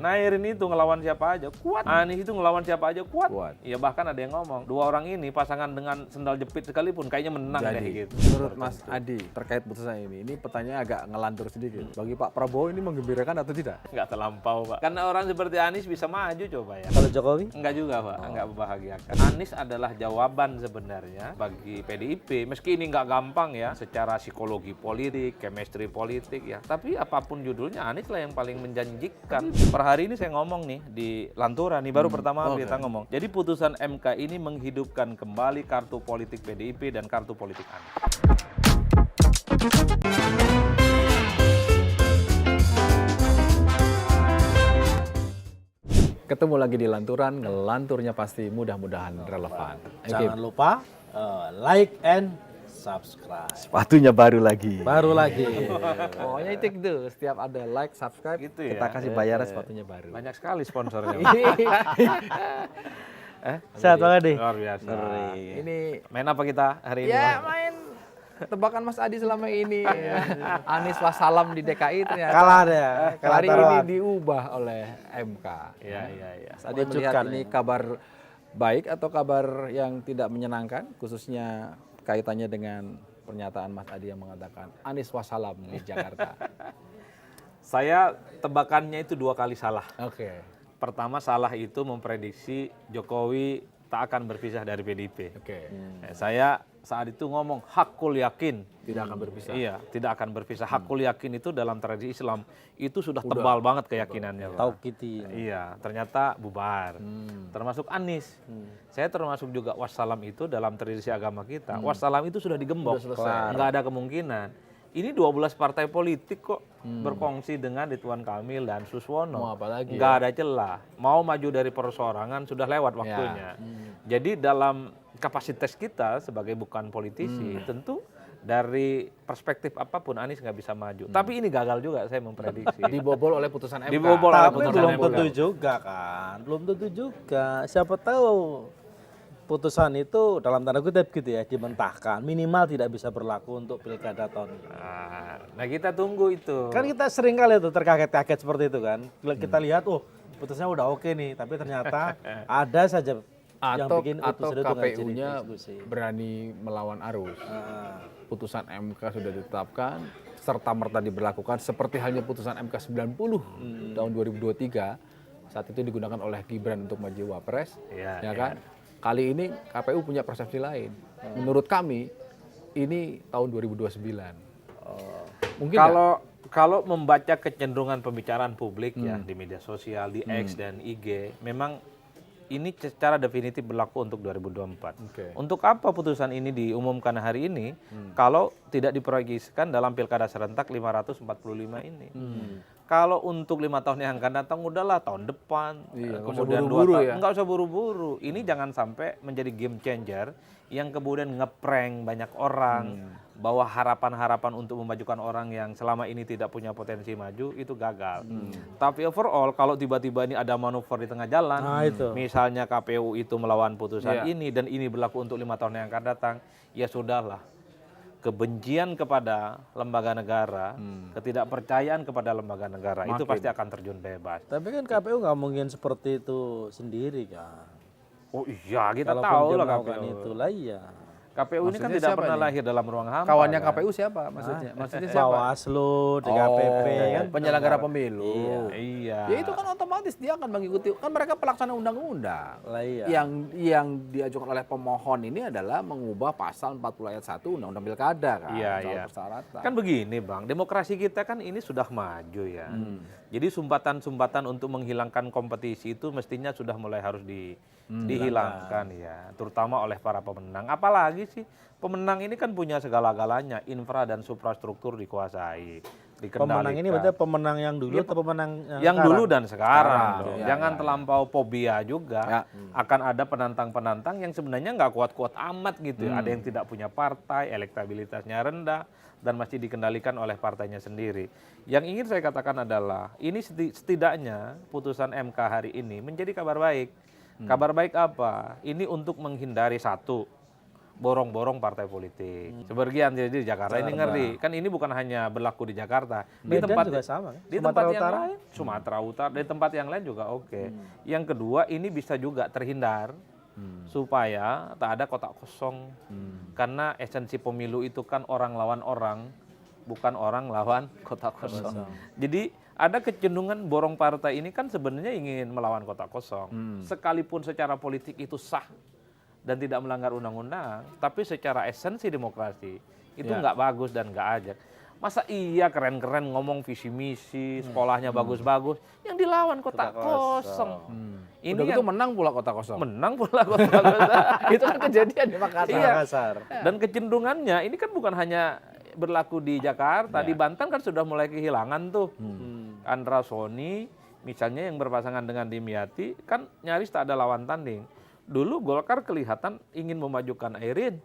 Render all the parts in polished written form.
Nair ini tuh ngelawan siapa aja kuat. Anies itu ngelawan siapa aja kuat. Ya bahkan ada yang ngomong, dua orang ini pasangan dengan sendal jepit sekalipun kayaknya menang deh gitu. Menurut Mas Adi terkait putusan ini pertanyaan agak ngelantur sedikit. Bagi Pak Prabowo ini menggembirakan atau tidak? Nggak terlampau, Pak. Karena orang seperti Anies bisa maju coba ya. Kalau Jokowi? Enggak juga, Pak. Enggak membahagiakan. Anies adalah jawaban sebenarnya bagi PDIP. Meski ini nggak gampang ya, secara psikologi politik, chemistry politik ya. Tapi apapun judulnya, Anies lah yang paling menjanjikan. Per hari ini saya ngomong nih di Lantura nih, baru pertama kita ngomong. Jadi putusan MK ini menghidupkan kembali kartu politik PDIP dan kartu politik Anies. Ketemu lagi di Lanturan, ngelanturnya pasti mudah-mudahan relevan. Jangan lupa like and subscribe. Sepatunya baru lagi. Baru lagi. Pokoknya itu setiap ada like, subscribe, Gitu ya. kita kasih bayaran sepatunya baru. Banyak sekali sponsornya. Sehat banget deh. Luar biasa. Ini Main apa kita hari ini? ya Bang? main tebakan Mas Adi selama ini. Anies wassalam di DKI ternyata Kalah deh. hari ini diubah oleh MK. Iya. Mas Adi melihat ini kabar baik atau kabar yang tidak menyenangkan, khususnya kaitannya dengan pernyataan Mas Adi yang mengatakan Anies wassalam di Jakarta. Saya tebakannya itu 2 kali salah. Oke. Pertama salah itu memprediksi Jokowi tak akan berpisah dari PDIP. Oke. Saya saat itu ngomong hakul yakin. Tidak akan berpisah. Iya, tidak akan berpisah. Hakul yakin itu dalam tradisi Islam itu sudah tebal banget keyakinannya. Pak. Taukiti. Iya, ternyata bubar. Termasuk Anies. Saya termasuk juga wassalam itu dalam tradisi agama kita. Wassalam itu sudah digembok. Nggak ada kemungkinan. Ini 12 partai politik kok berkongsi dengan Ridwan Kamil dan Suswono. Mau apa lagi Nggak ada celah. Mau maju dari perseorangan sudah lewat waktunya. Jadi dalam kapasitas kita sebagai bukan politisi, tentu dari perspektif apapun Anies nggak bisa maju. Tapi ini gagal juga saya memprediksi. Dibobol oleh putusan MK. Dibobol oleh Tapi putusan belum MK. tentu juga kan. Belum tentu juga. Siapa tahu putusan itu dalam tanda kutip gitu ya dimentahkan. Minimal tidak bisa berlaku untuk pilkada tahun ini. Nah kita tunggu itu. Kan kita sering kali tuh terkaget-kaget seperti itu kan. Kita lihat, oh putusnya udah oke nih. Tapi ternyata ada saja yang bikin atau putusan itu nggak jadi KPU-nya diskusi. berani melawan arus. Putusan MK sudah ditetapkan, serta merta diberlakukan seperti halnya putusan MK 90 tahun 2023 saat itu digunakan oleh Gibran untuk maju Wapres, ya kan? Kali ini KPU punya persepsi lain. Menurut kami ini tahun 2029. Mungkin Kalau membaca kecenderungan pembicaraan publik ya di media sosial, di X dan IG, memang ini secara definitif berlaku untuk 2024. Oke. Untuk apa putusan ini diumumkan hari ini kalau tidak diproyeksikan dalam pilkada serentak 545 ini? Kalau untuk 5 tahun yang akan datang udahlah tahun depan, kemudian 2 tahun, ya. nggak usah buru-buru. Ini jangan sampai menjadi game changer yang kemudian ngeprank banyak orang bahwa harapan-harapan untuk memajukan orang yang selama ini tidak punya potensi maju itu gagal. Tapi overall kalau tiba-tiba ini ada manuver di tengah jalan, misalnya KPU itu melawan putusan ini dan ini berlaku untuk 5 tahun yang akan datang, ya sudahlah. Kebencian kepada lembaga negara, ketidakpercayaan kepada lembaga negara itu pasti akan terjun bebas. Tapi kan KPU nggak mungkin seperti itu sendiri kan. Oh iya, kita Kalaupun tahu dia lah melakukan KPU. itulah iya. KPU ini kan Maksudnya tidak siapa pernah ini? lahir dalam ruang hampa. Kawannya kan? KPU siapa maksudnya? Maksudnya siapa? Bawaslu, DKPP kan. Penyelenggara pemilu. Iya. Ya itu kan otomatis dia akan mengikuti, kan mereka pelaksana undang-undang. Lah iya. Yang diajukan oleh pemohon ini adalah mengubah pasal 40 ayat 1 Undang-Undang Pilkada kan. Iya, soal iya. persyaratan. Kan begini Bang, demokrasi kita kan ini sudah maju ya. Jadi sumbatan-sumbatan untuk menghilangkan kompetisi itu mestinya sudah mulai harus dihilangkan ya. Terutama oleh para pemenang. Apalagi sih pemenang ini kan punya segala-galanya. Infra dan suprastruktur dikuasai, dikendalikan. Pemenang ini berarti pemenang yang dulu atau pemenang Yang dulu dan sekarang. Dong. Ya, Jangan terlampau fobia juga. Akan ada penantang-penantang yang sebenarnya nggak kuat-kuat amat gitu. Ada yang tidak punya partai, elektabilitasnya rendah, dan masih dikendalikan oleh partainya sendiri. Yang ingin saya katakan adalah, ini setidaknya putusan MK hari ini menjadi kabar baik. Kabar baik apa? Ini untuk menghindari satu, borong-borong partai politik. Sebagian jadi di Jakarta ini ngeri. Kan ini bukan hanya berlaku di Jakarta. Di Medan tempat juga sama kan? di Sumatera tempat yang Utara. lain, Sumatera Utara, di tempat yang lain juga oke. Yang kedua, ini bisa juga terhindar supaya tak ada kotak kosong. Karena esensi pemilu itu kan orang lawan orang, bukan orang lawan kotak kosong. Jadi ada kecenderungan borong partai ini kan sebenarnya ingin melawan kotak kosong. Sekalipun secara politik itu sah dan tidak melanggar undang-undang, tapi secara esensi demokrasi itu nggak bagus dan nggak ajak. Masa iya keren-keren ngomong visi misi, sekolahnya bagus-bagus, yang dilawan kotak kosong. Ini Udah yang gitu menang pula kota kosong. menang pula kotak kosong. Itu kan kejadian di Makassar. Iya. Makassar. Dan kecenderungannya ini kan bukan hanya berlaku di Jakarta, di Banten kan sudah mulai kehilangan tuh. Andra Soni misalnya yang berpasangan dengan Dimyati kan nyaris tak ada lawan tanding. Dulu Golkar kelihatan ingin memajukan Airin,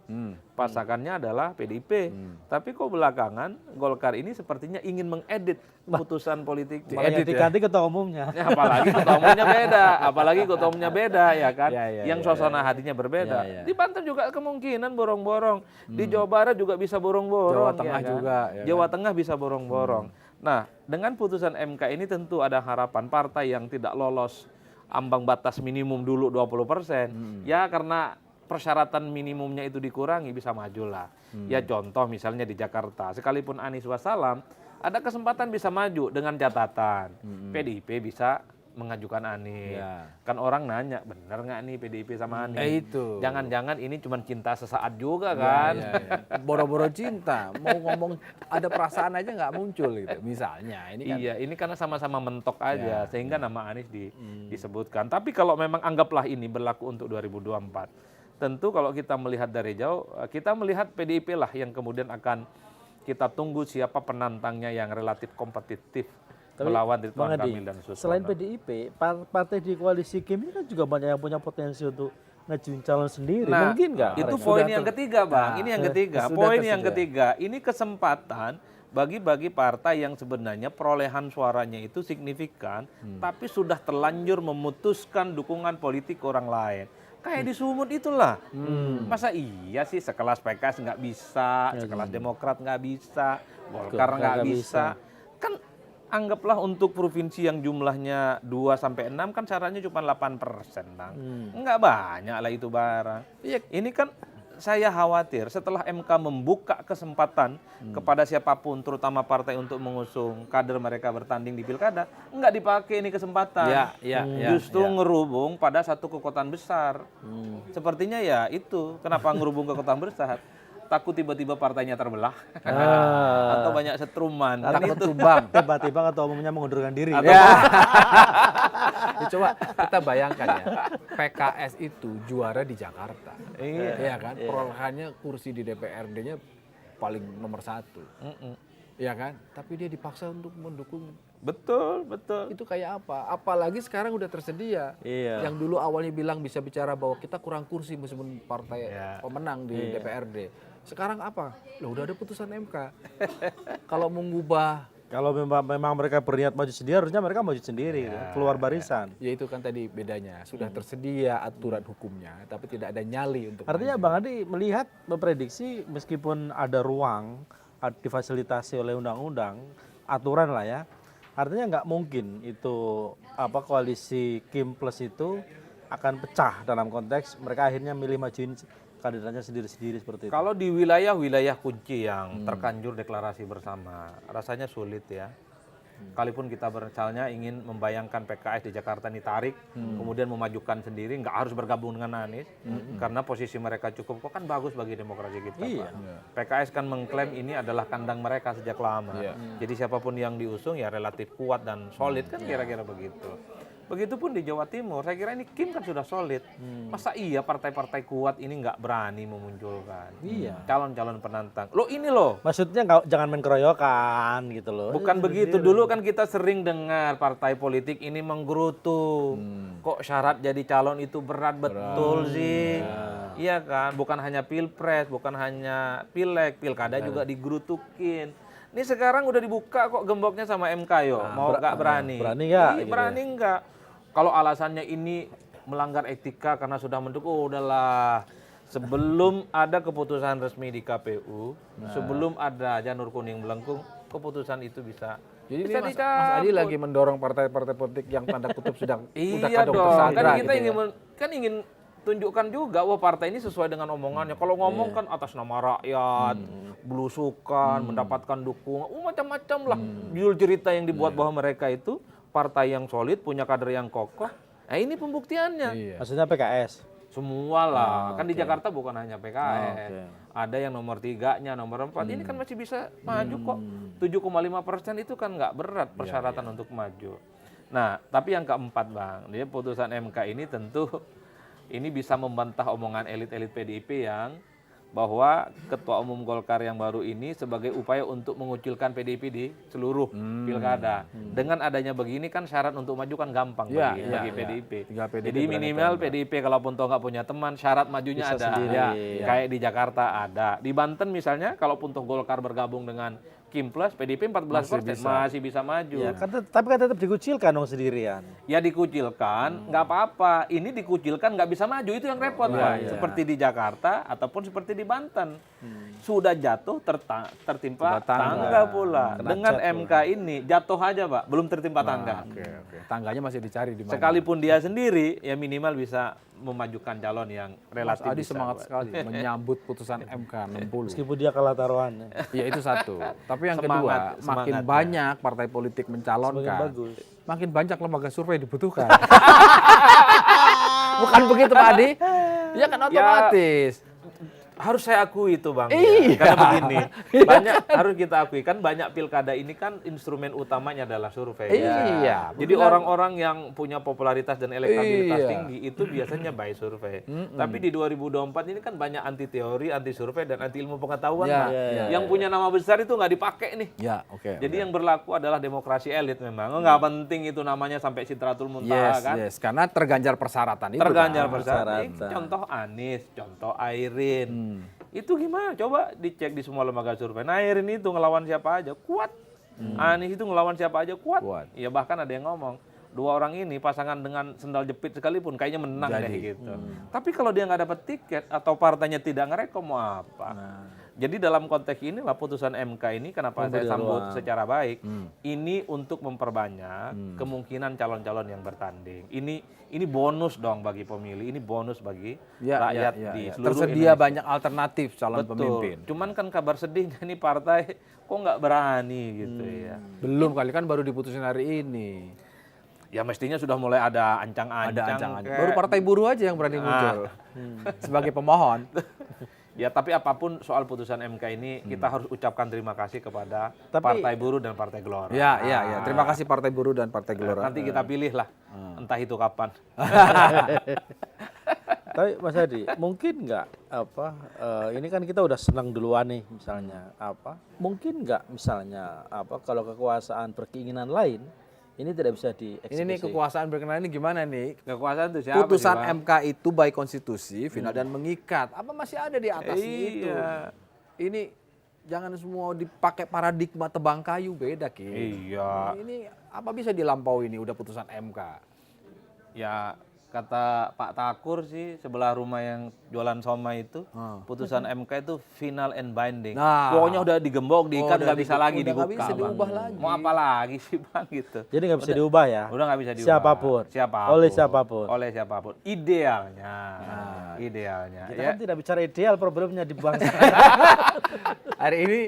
pasangannya adalah PDIP. Tapi kok belakangan Golkar ini sepertinya ingin mengedit putusan politik. Malah yang diganti ketua umumnya. Ya, apalagi ketua umumnya beda, apalagi ketua umumnya beda ya kan, Ya, yang suasana hatinya berbeda. Ya. Di Banten juga kemungkinan borong-borong, di Jawa Barat juga bisa borong-borong, Jawa Tengah ya kan? juga, ya Jawa Tengah bisa borong-borong. Nah, dengan putusan MK ini tentu ada harapan partai yang tidak lolos ambang batas minimum dulu 20%, ya karena persyaratan minimumnya itu dikurangi bisa maju lah. Ya contoh misalnya di Jakarta, sekalipun Anies Wassalam ada kesempatan bisa maju dengan catatan PDIP bisa mengajukan Anies. Ya. Kan orang nanya, bener nggak nih PDIP sama Anies? Itu. Jangan-jangan ini cuma cinta sesaat juga kan? Ya. Boro-boro cinta, mau ngomong ada perasaan aja nggak muncul gitu. Misalnya ini kan. Iya, ini karena sama-sama mentok aja, sehingga nama Anies disebutkan. Tapi kalau memang anggaplah ini berlaku untuk 2024, tentu kalau kita melihat dari jauh, kita melihat PDIP lah yang kemudian akan kita tunggu siapa penantangnya yang relatif kompetitif melawan Ridwan Kamil dan Suswono. Selain PDIP, partai di koalisi Kim ini kan juga banyak yang punya potensi untuk ngajuin calon sendiri. Nah, Mungkin nggak? itu mereka? poin yang ketiga, Bang. Ini yang ketiga. sudah Poin tersedia. yang ketiga, ini kesempatan bagi partai yang sebenarnya perolehan suaranya itu signifikan, tapi sudah terlanjur memutuskan dukungan politik orang lain. Kayak di Sumut itulah. Masa iya sih sekelas PKS nggak bisa, sekelas Demokrat nggak bisa, Golkar nggak bisa. Kan anggaplah untuk provinsi yang jumlahnya 2-6 kan syaratnya cuma 8%, Bang. Enggak banyak lah itu barang. Ini kan saya khawatir setelah MK membuka kesempatan kepada siapapun, terutama partai untuk mengusung kader mereka bertanding di pilkada, enggak dipakai ini kesempatan. Justru ngerubung pada satu kekuatan besar. Sepertinya ya itu, kenapa ngerubung kekuatan besar? Takut tiba-tiba partainya terbelah atau banyak setruman. Takut tumbang. Tiba-tiba ketua umumnya mengundurkan diri. Ya, coba kita bayangkan ya, PKS itu juara di Jakarta. Iya kan, perolehannya kursi di DPRD-nya paling nomor 1. Iya kan, tapi dia dipaksa untuk mendukung. Betul. Itu kayak apa? Apalagi sekarang udah tersedia. Iya. Yang dulu awalnya bilang bisa bicara bahwa kita kurang kursi meskipun partai pemenang di DPRD. Sekarang apa? Loh udah ada putusan MK. Kalau mengubah, Kalau memang mereka berniat maju sendiri, harusnya mereka maju sendiri, gitu. Keluar barisan. ya itu kan tadi bedanya. Sudah tersedia aturan hukumnya, tapi tidak ada nyali untuk. Artinya Bang Adi melihat, memprediksi meskipun ada ruang, difasilitasi oleh undang-undang, aturan lah ya, artinya nggak mungkin itu koalisi Kim Plus itu akan pecah dalam konteks mereka akhirnya milih majuin kandidatnya sendiri-sendiri seperti itu. Kalau di wilayah-wilayah kunci yang terkanjur deklarasi bersama, rasanya sulit ya. Kalaupun kita misalnya ingin membayangkan PKS di Jakarta ini tarik, kemudian memajukan sendiri, nggak harus bergabung dengan Anies, karena posisi mereka cukup, kok kan bagus bagi demokrasi kita. Iya. Pak. PKS kan mengklaim ini adalah kandang mereka sejak lama. Jadi siapapun yang diusung ya relatif kuat dan solid kan kira-kira begitu. Begitupun di Jawa Timur, saya kira ini Kim kan sudah solid. Masa iya partai-partai kuat ini nggak berani memunculkan calon-calon penantang. Loh ini loh. Maksudnya jangan main keroyokan gitu loh. Bukan begitu, dulu kan kita sering dengar partai politik ini menggerutu. Kok syarat jadi calon itu berat betul sih. Iya kan, bukan hanya pilpres, bukan hanya pileg, pilkada juga digerutukin. Ini sekarang udah dibuka kok gemboknya sama MK yo, mau nggak berani? Berani nggak? Iya, berani nggak? Kalau alasannya ini melanggar etika karena sudah mendukung, udahlah. Sebelum ada keputusan resmi di KPU, sebelum ada janur kuning melengkung, keputusan itu bisa Jadi ini bisa Mas dicabut. Adi lagi mendorong partai-partai politik yang tanda kutip sedang udah Iya kadang dong, tersandra kan kita gitu ingin tunjukkan juga, wah partai ini sesuai dengan omongannya. Kalau ngomong kan atas nama rakyat, belusukan, mendapatkan dukungan, macam-macam lah. Judul cerita yang dibuat bahwa mereka itu partai yang solid, punya kader yang kokoh. Nah ini pembuktiannya. Iya. Maksudnya PKS. Semua lah, kan di Jakarta bukan hanya PKS, Oke. ada yang nomor 3-nya, nomor 4, ini kan masih bisa maju kok. 7,5% itu kan nggak berat persyaratan untuk maju. Nah, tapi yang keempat Bang, dia putusan MK ini tentu ini bisa membantah omongan elit-elit PDIP yang bahwa Ketua Umum Golkar yang baru ini sebagai upaya untuk mengucilkan PDIP di seluruh pilkada. Dengan adanya begini kan syarat untuk maju kan gampang Iya, bagi iya. PDIP. Tinggal PDIP Jadi berani minimal PDIP kalaupun toh nggak punya teman, syarat majunya Bisa ada. sendiri. Ya, Iya. kayak di Jakarta ada. Di Banten misalnya, kalaupun toh Golkar bergabung dengan Kim Plus, PDIP 14% masih bisa maju. Ya, tapi kan tetap dikucilkan dong sendirian. Ya dikucilkan, nggak apa-apa. Ini dikucilkan nggak bisa maju, itu yang repot Pak. Seperti di Jakarta ataupun seperti di Banten. Sudah jatuh tertimpa tangga pula. Dengan MK ini jatuh aja Pak, belum tertimpa tangga. Oke. Tangganya masih dicari di mana? Sekalipun dia sendiri, ya minimal bisa memajukan calon yang Mas relatif Adi bisa semangat buat. sekali menyambut putusan MK 60. Meskipun dia kalah taruhannya. Ya itu satu. Tapi yang Semangat, kedua, makin semangatnya. banyak partai politik Semakin mencalonkan, bagus. makin banyak lembaga survei dibutuhkan. Bukan begitu Pak Adi? Ya kan otomatis. Harus saya akui itu Bang. Iya. Karena begini, harus kita akui kan banyak pilkada ini kan instrumen utamanya adalah survei. Iya, Jadi orang-orang yang punya popularitas dan elektabilitas Iya. tinggi itu biasanya by survei. Tapi di 2024 ini kan banyak anti teori, anti survei dan anti ilmu pengetahuan. Iya, Pak. iya, Yang punya nama besar itu nggak dipakai nih. Ya, oke. Jadi yang berlaku adalah demokrasi elit memang. Nggak penting itu namanya sampai Sidratul Muntaha kan. Yes, karena terganjar persyaratan itu. Terganjar kan. persyaratan. persyaratan. Contoh Anies, contoh Airin. Itu gimana? Coba dicek di semua lembaga survei. Nah, Airin itu ngelawan siapa aja kuat. Anies itu ngelawan siapa aja kuat. Ya bahkan ada yang ngomong, dua orang ini pasangan dengan sendal jepit sekalipun kayaknya menang deh gitu. Tapi kalau dia nggak dapat tiket atau partainya tidak ngerekom mau apa? Jadi dalam konteks inilah putusan MK ini kenapa saya sambut secara baik. Ini untuk memperbanyak kemungkinan calon-calon yang bertanding. Ini bonus dong bagi pemilih, ini bonus bagi rakyat di seluruh Tersedia Indonesia. banyak alternatif calon pemimpin. Cuman kan kabar sedihnya ini partai kok nggak berani gitu ya. Belum kali kan baru diputusin hari ini. Ya mestinya sudah mulai ada ancang-ancang. Ada ancangan. kayak- Baru partai buruh aja yang berani muncul sebagai pemohon. Ya tapi apapun soal putusan MK ini kita harus ucapkan terima kasih kepada Tapi- Partai Buruh dan Partai Gelora. Ya. Terima kasih Partai Buruh dan Partai Gelora. Nanti kita pilih lah, entah itu kapan. Tapi Mas Hadi, mungkin nggak ini kan kita udah senang duluan nih misalnya mungkin nggak misalnya kalau kekuasaan berkeinginan lain ini tidak bisa dieksekusi. Ini nih kekuasaan berkenan ini gimana nih? Kekuasaan itu siapa Putusan sih, Bang? MK itu by konstitusi, final dan mengikat. Apa masih ada di atasnya itu? Iya. Ini jangan semua dipakai paradigma tebang kayu, beda Ki. Iya. Ini apa bisa dilampaui ini udah putusan MK? Ya kata Pak Takur sih sebelah rumah yang jualan somai itu putusan MK itu final and binding. Nah. Pokoknya udah digembok, diikat, udah nggak bisa lagi udah nggak dibuka. bisa Bang. diubah lagi. Mau apa lagi sih Bang gitu? Jadi nggak bisa diubah ya. Udah nggak bisa diubah. Siapapun. Siapapun. Oleh siapapun. Oleh siapapun. Idealnya. Idealnya. Kita Ya. kan tidak bicara ideal, problemnya di bangsa. Hari ini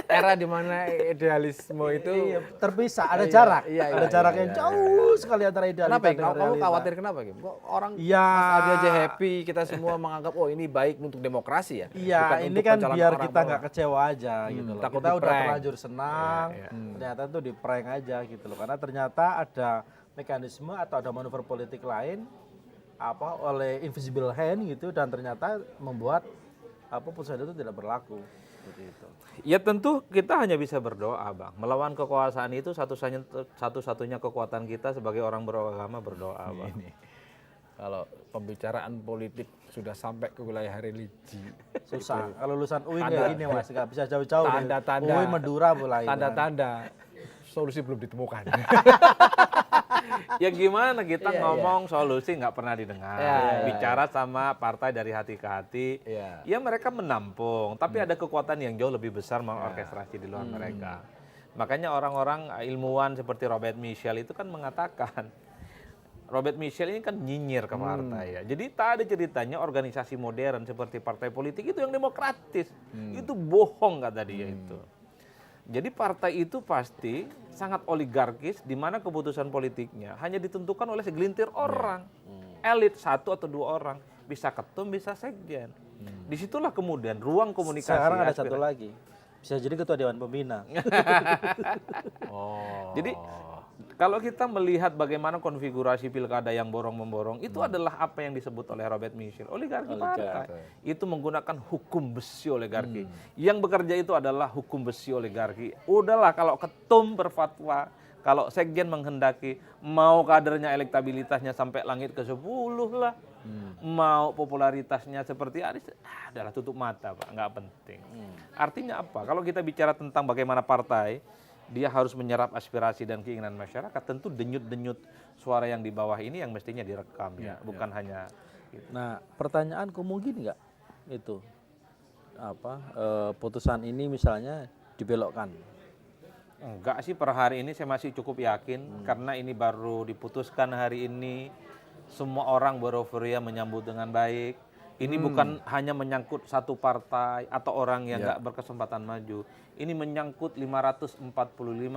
era di mana idealisme itu Iya, terpisah, ada jarak. iya, ada iya, jarak iya, yang jauh sekali antara idealita kenapa ya? dengan Kamu realita. khawatir kenapa Kim? Kok orang Iya. Mas Adi aja happy, kita semua menganggap oh ini baik untuk demokrasi ya? Iya, Bukan ini untuk kan pencalonan biar orang kita bawah. nggak kecewa aja gitu loh. takut Kita udah di-prank. terlanjur senang, ternyata itu di prank aja gitu loh. Karena ternyata ada mekanisme atau ada manuver politik lain oleh invisible hand gitu dan ternyata membuat putusan itu tidak berlaku seperti itu. Ya tentu kita hanya bisa berdoa Bang. Melawan kekuasaan itu satu-satunya kekuatan kita sebagai orang beragama berdoa Bang. Ini. Kalau pembicaraan politik sudah sampai ke wilayah religi, Susah. Kalau lulusan UI Tanda- kayak gini Mas, nggak bisa jauh-jauh. Tanda-tanda. UI Madura mulai. tanda-tanda solusi belum ditemukan. Ya gimana kita ngomong solusi nggak pernah didengar. Bicara sama partai dari hati ke hati, ya mereka menampung. Tapi ada kekuatan yang jauh lebih besar mengorkestrasi di luar mereka. Makanya orang-orang ilmuwan seperti Robert Michel itu kan mengatakan, Robert Michel ini kan nyinyir ke partai ya. Jadi tak ada ceritanya organisasi modern seperti partai politik itu yang demokratis. Itu bohong kata dia itu. Jadi partai itu pasti sangat oligarkis di mana keputusan politiknya hanya ditentukan oleh segelintir orang. Elit 1 atau 2 orang. Bisa ketum, bisa sekjen. Disitulah kemudian ruang komunikasi. Sekarang ada satu lagi. Bisa jadi ketua dewan pembina. Jadi kalau kita melihat bagaimana konfigurasi pilkada yang borong-memborong, itu adalah apa yang disebut oleh Robert Michel, oligarki partai. Itu menggunakan hukum besi oligarki. Yang bekerja itu adalah hukum besi oligarki. Udahlah kalau ketum berfatwa, kalau sekjen menghendaki, mau kadernya elektabilitasnya sampai langit ke 10 lah, mau popularitasnya seperti Anies, adalah tutup mata Pak, nggak penting. Artinya apa? Kalau kita bicara tentang bagaimana partai, dia harus menyerap aspirasi dan keinginan masyarakat, tentu denyut-denyut suara yang di bawah ini yang mestinya direkam ya, bukan hanya gitu. Nah, pertanyaanku mungkin nggak itu putusan ini misalnya dibelokkan? Enggak sih, per hari ini saya masih cukup yakin karena ini baru diputuskan hari ini, semua orang beroforia menyambut dengan baik. Ini bukan hanya menyangkut satu partai atau orang yang nggak berkesempatan maju. Ini menyangkut 545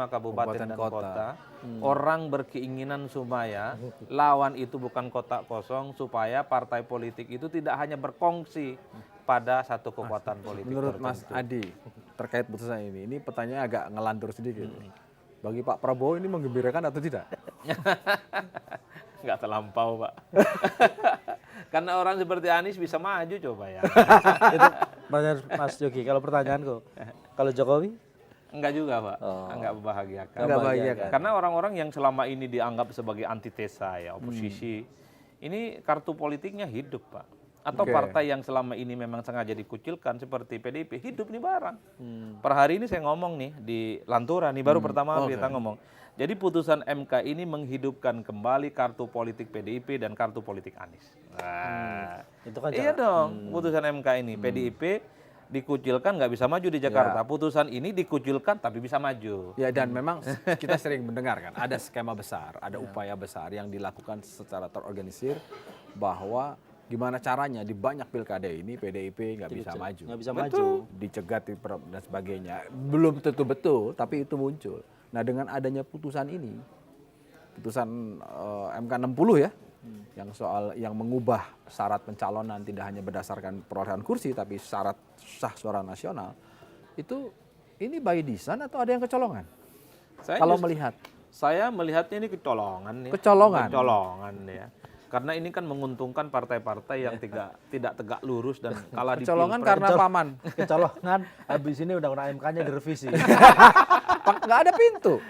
kabupaten dan kota. Orang berkeinginan supaya lawan itu bukan kotak kosong, supaya partai politik itu tidak hanya berkongsi pada satu kekuatan politik. Menurut Mas Adi, terkait putusan ini pertanyaan agak ngelantur sedikit. Bagi Pak Prabowo ini menggembirakan atau tidak? Nggak terlampau Pak. Karena orang seperti Anies bisa maju coba ya. Itu pertanyaan Mas Yogi. Kalau pertanyaanku, kalau Jokowi? Enggak juga Pak, enggak membahagiakan. Enggak membahagiakan. Karena orang-orang yang selama ini dianggap sebagai antitesa ya, oposisi, ini kartu politiknya hidup Pak. Atau partai yang selama ini memang sengaja dikucilkan seperti PDIP, hidup nih barang. Per hari ini saya ngomong nih di Lantura nih, baru pertama kita ngomong. Jadi putusan MK ini menghidupkan kembali kartu politik PDIP dan kartu politik Anies. Nah, Itu kan iya dong, putusan MK ini PDIP dikucilkan nggak bisa maju di Jakarta. Putusan ini dikucilkan tapi bisa maju. Ya, dan memang kita sering mendengar kan ada skema besar, ada upaya besar yang dilakukan secara terorganisir bahwa gimana caranya di banyak pilkada ini PDIP nggak bisa maju. Nggak bisa maju. Dicegat dan sebagainya. Belum tentu betul, tapi itu muncul. Nah, dengan adanya putusan ini, putusan MK 60 ya, yang mengubah syarat pencalonan tidak hanya berdasarkan perolehan kursi, tapi syarat sah suara nasional, itu ini by design atau ada yang kecolongan? Kalau melihat? Saya melihatnya ini kecolongan. Ya. Kecolongan? Kecolongan ya. Karena ini kan menguntungkan partai-partai yang tidak tegak lurus dan kalah di kecolongan pilpres. karena paman. Kecolongan, habis ini undang-undang MK-nya direvisi. Nggak ada pintu.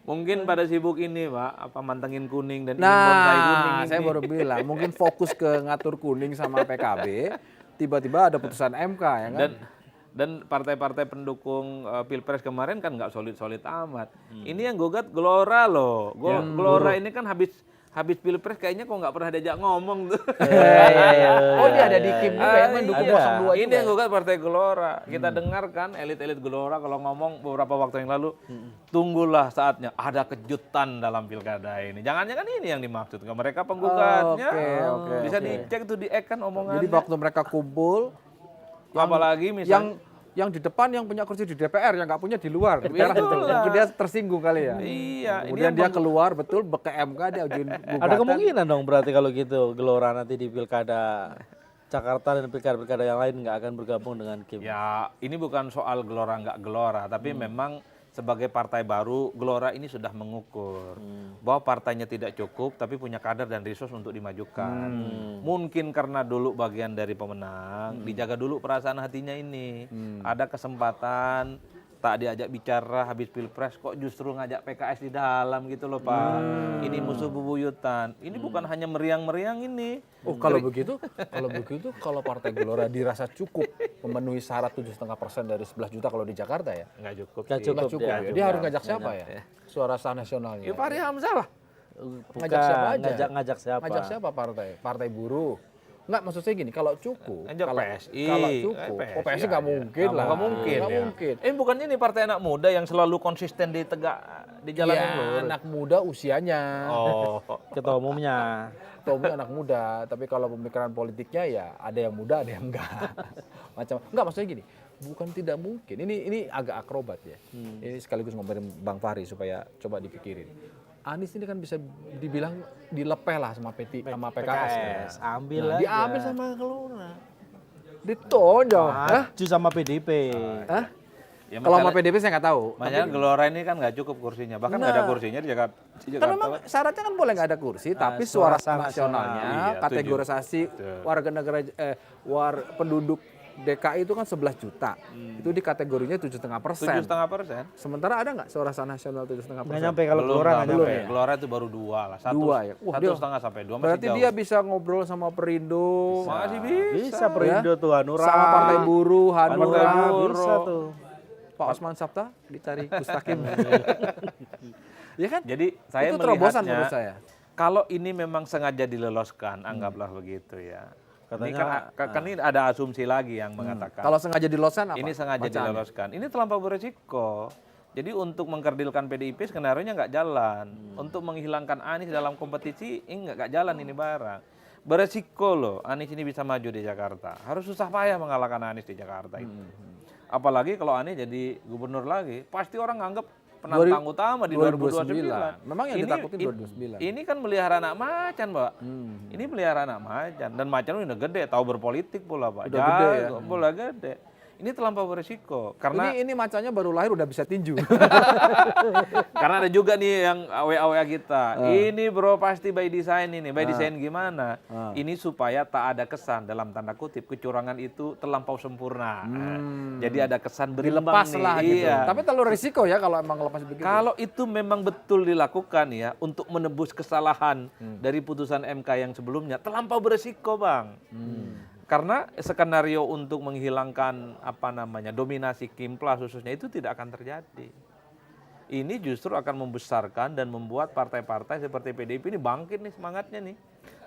Mungkin pada sibuk ini Pak, mantengin kuning dan ingin bonsai kuning ini. Saya baru bilang, mungkin fokus ke ngatur kuning sama PKB, tiba-tiba ada putusan MK ya kan? Dan partai-partai pendukung pilpres kemarin kan nggak solid-solid amat. Ini yang gugat Gelora loh. Gelora ini kan habis pilpres kayaknya kok nggak pernah diajak ngomong tuh. Oh, dia ada di Kim juga ya, mendukung 02 Ini yang gugat partai Gelora. Kita dengarkan elit-elit Gelora kalau ngomong beberapa waktu yang lalu, tunggulah saatnya ada kejutan dalam pilkada ini. Jangan-jangan ini yang dimaksud. Mereka penggugatnya. Bisa dicek tuh di kan omongannya. Jadi waktu mereka kumpul, apalagi misalnya yang di depan yang punya kursi di DPR, yang nggak punya di luar. Mungkin dia tersinggung kali ya. Iya. Kemudian dia keluar betul ke MK, dia ajuin gugatan. Ada kemungkinan dong berarti kalau gitu Gelora nanti di pilkada Jakarta dan pilkada-pilkada yang lain nggak akan bergabung dengan Kim. Ya, ini bukan soal Gelora nggak Gelora, tapi memang sebagai partai baru, Gelora ini sudah mengukur bahwa partainya tidak cukup, tapi punya kader dan resource untuk dimajukan. Mungkin karena dulu bagian dari pemenang, dijaga dulu perasaan hatinya ini. Ada kesempatan tak diajak bicara habis pilpres kok justru ngajak PKS di dalam gitu loh Pak. Ini musuh bebuyutan. Ini bukan hanya meriang-meriang ini. Oh kalau begitu, kalau Partai Gelora dirasa cukup memenuhi syarat 7,5% dari 11 juta kalau di Jakarta ya? Nggak cukup. Nggak sih. cukup. Nggak cukup ya. ya. Dia harus ngajak siapa ya? Suara sah nasionalnya. Ya Fahri Hamzah lah. Ngajak siapa aja? Ngajak siapa? Ngajak siapa partai? Partai buruh. Enggak, maksud saya gini, kalau cukup, Ngajak kalau PSI. kalau cukup, PSI PSI nggak aja. mungkin lah. Nggak mungkin. Nggak Ya. mungkin. Bukannya ini partai anak muda yang selalu konsisten di jalan Iya, yang lurus. anak muda usianya. Oh. Ketua umumnya. Tommy anak muda, tapi kalau pemikiran politiknya ya ada yang muda, ada yang enggak. Enggak, maksudnya gini, bukan tidak mungkin. Ini agak akrobat ya. Ini sekaligus ngomongin Bang Fahri supaya coba dipikirin. Anies ini kan bisa dibilang dilepeh lah sama PKS. Ambil aja. Diambil sama Gelora. Ditonjol. Hah? Maju sama PDIP. Hah? Ya, Kalau sama masalah- PDIP saya nggak tahu. Makanya Gelora ini kan nggak cukup kursinya, bahkan nggak ada kursinya di Jakarta. Kan memang syaratnya kan boleh nggak ada kursi, tapi suara sah nasionalnya, Iya, kategorisasi Betul. warga negara penduduk DKI itu kan 11 juta. Itu di kategorinya 7,5%. 7,5%. Sementara ada nggak suara sah nasional Nggak 7,5%? nyampe kalau Belum, Gelora nggak belum nyampe. ya. Gelora itu baru 2 lah. Satu, Dua ya? Wah, satu dia- setengah sampai 2 masih Berarti jauh. dia bisa ngobrol sama Perindo, Masih bisa. Bisa Perindo tuh Hanura. sama Partai Buruh, Hanura, Hanura Buruh. bisa tuh. Pak Osman Sabta dicari Gustakim. Ya kan? Jadi saya itu terobosan melihatnya, menurut saya. kalau ini memang sengaja diloloskan, anggaplah begitu ya. Ini kan ini ada asumsi lagi yang mengatakan. Kalau sengaja diloloskan apa? Ini sengaja Bacaannya. diloloskan. Ini terlampau beresiko. Jadi untuk mengkerdilkan PDIP skenario-nya nggak jalan. Untuk menghilangkan Anies dalam kompetisi, ini nggak jalan ini barang. Beresiko loh, Anies ini bisa maju di Jakarta. Harus susah payah mengalahkan Anies di Jakarta itu. Apalagi kalau Anies jadi gubernur lagi, pasti orang nganggap penantang utama di 2029. Memang yang ditakutin 2029. Ini kan melihara anak macan, Pak. Ini melihara anak macan. Dan macan udah gede, tahu berpolitik pula, Pak. Udah gede ya. Bola gede. Ini terlampau beresiko. Karena Ini macannya baru lahir udah bisa tinju. karena ada juga nih yang WA kita. Ini bro pasti by design ini. By design gimana? Ini supaya tak ada kesan dalam tanda kutip kecurangan itu terlampau sempurna. Jadi ada kesan berimbang Dilepas nih. lah gitu. Iya. Tapi terlalu risiko ya kalau emang lepas begitu. Kalau itu memang betul dilakukan ya untuk menebus kesalahan dari putusan MK yang sebelumnya, terlampau beresiko, Bang. Karena skenario untuk menghilangkan dominasi Kimplas khususnya itu tidak akan terjadi. Ini justru akan membesarkan dan membuat partai-partai seperti PDIP ini bangkit nih semangatnya nih.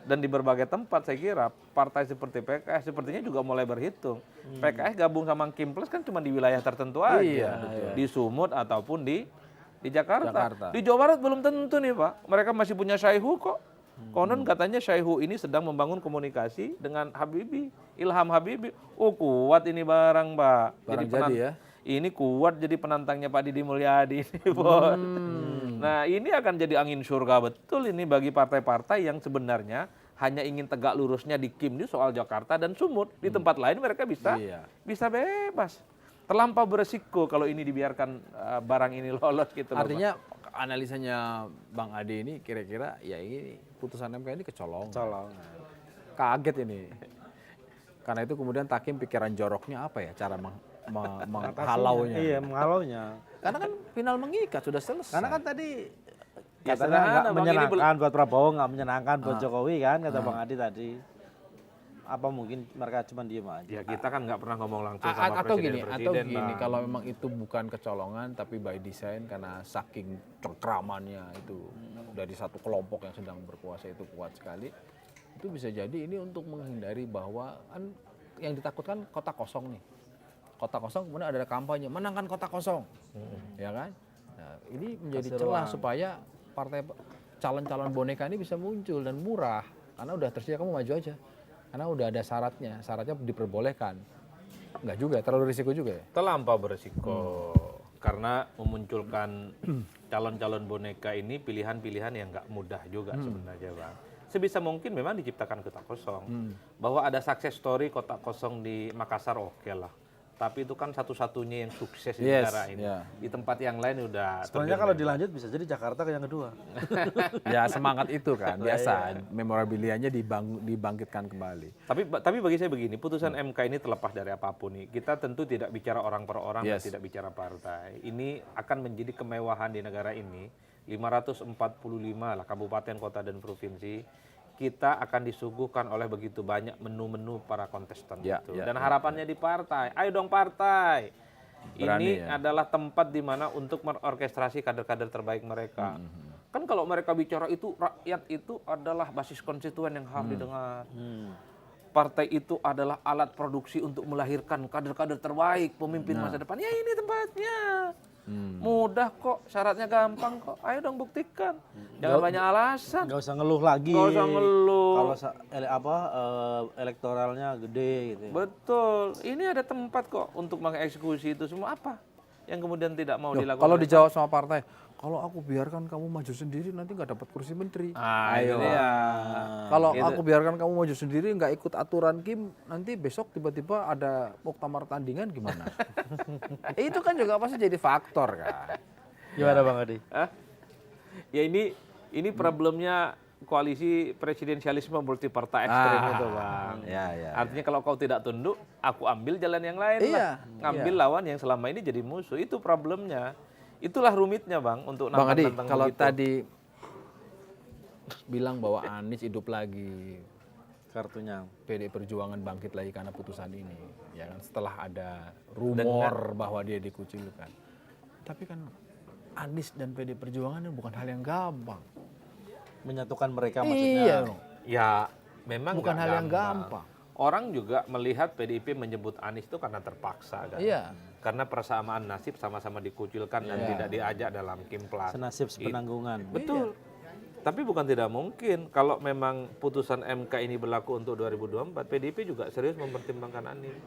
Dan di berbagai tempat saya kira partai seperti PKS sepertinya juga mulai berhitung. PKS gabung sama Kimplas kan cuma di wilayah tertentu aja. Iya, Di Sumut ataupun di Jakarta. Jakarta. Di Jawa Barat belum tentu nih Pak. Mereka masih punya Syaihu kok. Konon katanya Syaihu ini sedang membangun komunikasi dengan Habibie, Ilham Habibie. Oh kuat ini barang Pak. Barang jadi ya. Ini kuat jadi penantangnya Pak Didi Mulyadi ini, Bos. Nah, ini akan jadi angin surga betul ini bagi partai-partai yang sebenarnya hanya ingin tegak lurusnya di Kim di soal Jakarta dan Sumut. Di tempat lain mereka bisa bebas. Terlampau beresiko kalau ini dibiarkan barang ini lolos gitu loh, Pak. Artinya analisanya Bang Ade ini kira-kira ya ini putusan MK ini kecolongan. Kaget ini. Karena itu kemudian Takim pikiran joroknya apa ya cara menghalaunya. Iya, menghalaunya. Karena kan final mengikat sudah selesai. Karena kan tadi Ya, katanya sederhana, nggak Bang. Ini menyenangkan buat Prabowo, nggak menyenangkan buat Jokowi kan, kata Bang Adi tadi. Apa mungkin mereka cuma diem aja? Ya kita kan nggak pernah ngomong langsung sama atau presiden-presiden, gini Bang. kalau memang itu bukan kecolongan tapi by design karena saking cengkramannya itu dari satu kelompok yang sedang berkuasa itu kuat sekali, itu bisa jadi ini untuk menghindari bahwa kan yang ditakutkan kota kosong nih, kota kosong kemudian ada kampanye menangkan kota kosong, ya kan? Nah, ini menjadi celah supaya partai calon-calon boneka ini bisa muncul dan murah karena udah tersedia, kamu maju aja. Karena udah ada syaratnya diperbolehkan. Enggak juga, terlalu risiko juga ya? Terlampau beresiko. Karena memunculkan calon-calon boneka ini pilihan-pilihan yang nggak mudah juga sebenarnya, Bang. Sebisa mungkin memang diciptakan kota kosong. Bahwa ada success story kota kosong di Makassar, oke lah. tapi itu kan satu-satunya yang sukses di Yes, negara ini. ya. Di tempat yang lain udah Sebenarnya kalau dilanjut bisa jadi Jakarta ke yang kedua. Ya semangat itu kan biasa memorabilianya dibangkitkan kembali. Tapi bagi saya begini, putusan MK ini terlepas dari apapun nih, kita tentu tidak bicara orang per orang dan Yes. tidak bicara partai. Ini akan menjadi kemewahan di negara ini. 545 lah kabupaten, kota dan provinsi. Kita akan disuguhkan oleh begitu banyak menu-menu para kontestan Ya, itu. ya, Dan ya, harapannya di partai, ayo dong partai. Berani, Ini ya. adalah tempat di mana untuk merorkestrasi kader-kader terbaik mereka. Kan kalau mereka bicara itu, rakyat itu adalah basis konstituen yang harus didengar. Partai itu adalah alat produksi untuk melahirkan kader-kader terbaik, pemimpin masa depan. Ya ini tempatnya. Mudah kok, syaratnya gampang kok. Ayo dong buktikan. Jangan banyak alasan. Nggak usah ngeluh lagi. Nggak usah ngeluh. Kalau elektoralnya gede gitu. Betul. Ini ada tempat kok untuk mengeksekusi itu semua. Apa yang kemudian tidak mau Loh, dilakukan? kalau dijawab sama partai, kalau aku biarkan kamu maju sendiri nanti nggak dapat kursi menteri. Ayo. Kalau aku biarkan kamu maju sendiri nggak ikut aturan Kim, nanti besok tiba-tiba ada muktamar tandingan gimana? Itu kan juga pasti jadi faktor kan. Gimana Bang Adi? Hah? Ya ini problemnya koalisi presidensialisme multi partai ekstrem itu Bang. Ya. Artinya kalau kau tidak tunduk, aku ambil jalan yang lain lah. Iya, Ngambil lawan yang selama ini jadi musuh. Itu problemnya. Itulah rumitnya Bang untuk Bang Adi, nantang-nantang kalau begitu. tadi bilang bahwa Anies hidup lagi, Kartunya. PD Perjuangan bangkit lagi karena putusan ini, ya kan setelah ada rumor bahwa dia dikucilkan. Tapi kan Anies dan PD Perjuangan ini bukan hal yang gampang. Menyatukan mereka maksudnya. Iya, Ya memang bukan nggak hal yang gampang. Orang juga melihat PDIP menyebut Anies itu karena terpaksa kan. Iya. Karena persamaan nasib sama-sama dikucilkan dan tidak diajak dalam Kimplas. Senasib sepenanggungan. Betul. Tapi bukan tidak mungkin kalau memang putusan MK ini berlaku untuk 2024, PDIP juga serius mempertimbangkan Anies.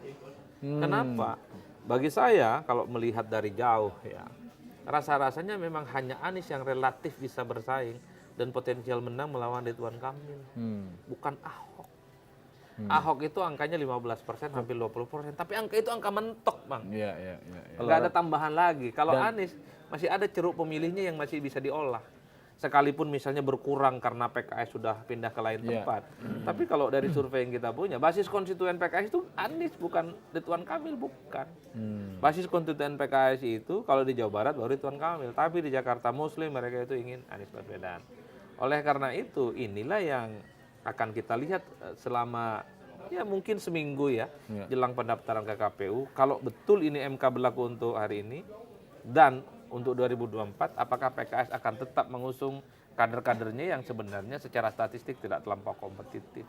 Kenapa? Bagi saya kalau melihat dari jauh ya, rasa-rasanya memang hanya Anies yang relatif bisa bersaing dan potensial menang melawan Ridwan Kamil. Bukan Ahok. Ahok itu angkanya 15%, hampir 20%. Tapi angka itu angka mentok, Bang. Iya. Nggak ada tambahan lagi. Kalau Anies masih ada ceruk pemilihnya yang masih bisa diolah. Sekalipun misalnya berkurang karena PKS sudah pindah ke lain tempat. Tapi kalau dari survei yang kita punya, basis konstituen PKS itu Anies, bukan Ridwan Kamil, bukan. Basis konstituen PKS itu kalau di Jawa Barat baru Ridwan Kamil. Tapi di Jakarta Muslim mereka itu ingin Anies Baswedan. Oleh karena itu inilah yang akan kita lihat selama ya mungkin seminggu ya jelang pendaftaran ke KPU. Kalau betul ini MK berlaku untuk hari ini dan untuk 2024, apakah PKS akan tetap mengusung kader-kadernya yang sebenarnya secara statistik tidak terlampau kompetitif.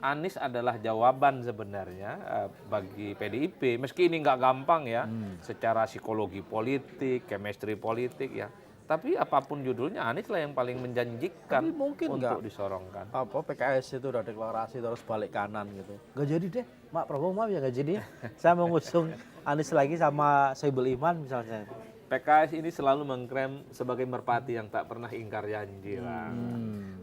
Anies adalah jawaban sebenarnya bagi PDIP, meski ini nggak gampang ya, secara psikologi politik, chemistry politik ya. Tapi apapun judulnya, Anies lah yang paling menjanjikan Tapi mungkin untuk nggak disorongkan. apa PKS itu udah deklarasi terus balik kanan gitu. Gak jadi deh, Mak Prabowo maaf ya gak jadi. Saya mau ngusung Anies lagi sama Soebul Iman misalnya. PKS ini selalu mengklaim sebagai merpati yang tak pernah ingkar janji lah.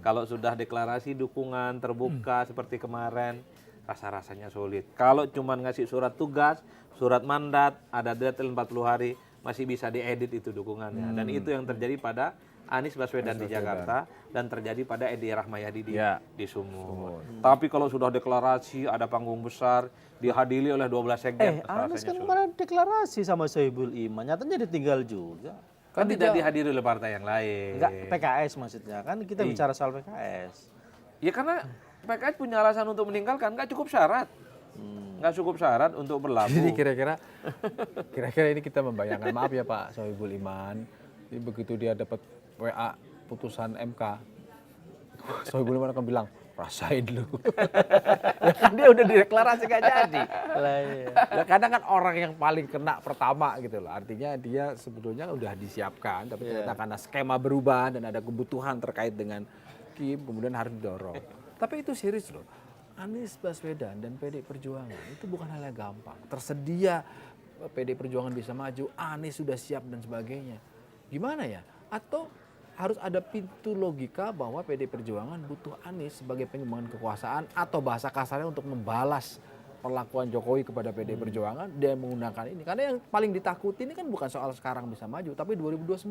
Kalau sudah deklarasi dukungan terbuka seperti kemarin, rasa-rasanya sulit. Kalau cuma ngasih surat tugas, surat mandat, ada deadline 40 hari, masih bisa diedit itu dukungannya. Dan itu yang terjadi pada Anies Baswedan di Jakarta dan terjadi pada Edi Rahmayadi di Sumut. Tapi kalau sudah deklarasi, ada panggung besar, dihadiri oleh 12 sekjen, Anies rasanya kan sulit. kemarin deklarasi sama Soebul Iman, nyatanya ditinggal juga. Kan tidak dihadiri oleh partai yang lain. Enggak, PKS maksudnya. Kan kita bicara soal PKS. Ya karena PKS punya alasan untuk meninggalkan, nggak cukup syarat. Nggak cukup syarat untuk berlabuh. Jadi kira-kira ini kita membayangkan, maaf ya Pak Soebul Iman, jadi begitu dia dapat WA putusan MK, Soebul Iman akan bilang, rasain dulu. Ya kan dia udah dideklarasi gak jadi. Ya kadang kan orang yang paling kena pertama gitu loh. Artinya dia sebetulnya udah disiapkan, tapi ternyata karena skema berubah dan ada kebutuhan terkait dengan Kim, kemudian harus didorong. Tapi itu serius loh. Anies Baswedan dan PD Perjuangan itu bukan hal yang gampang. Tersedia PD Perjuangan bisa maju, Anies sudah siap dan sebagainya. Gimana ya? Atau harus ada pintu logika bahwa PD Perjuangan butuh Anies sebagai pengembangan kekuasaan atau bahasa kasarnya untuk membalas perlakuan Jokowi kepada PDI Perjuangan, dia menggunakan ini. Karena yang paling ditakuti ini kan bukan soal sekarang bisa maju, tapi 2029.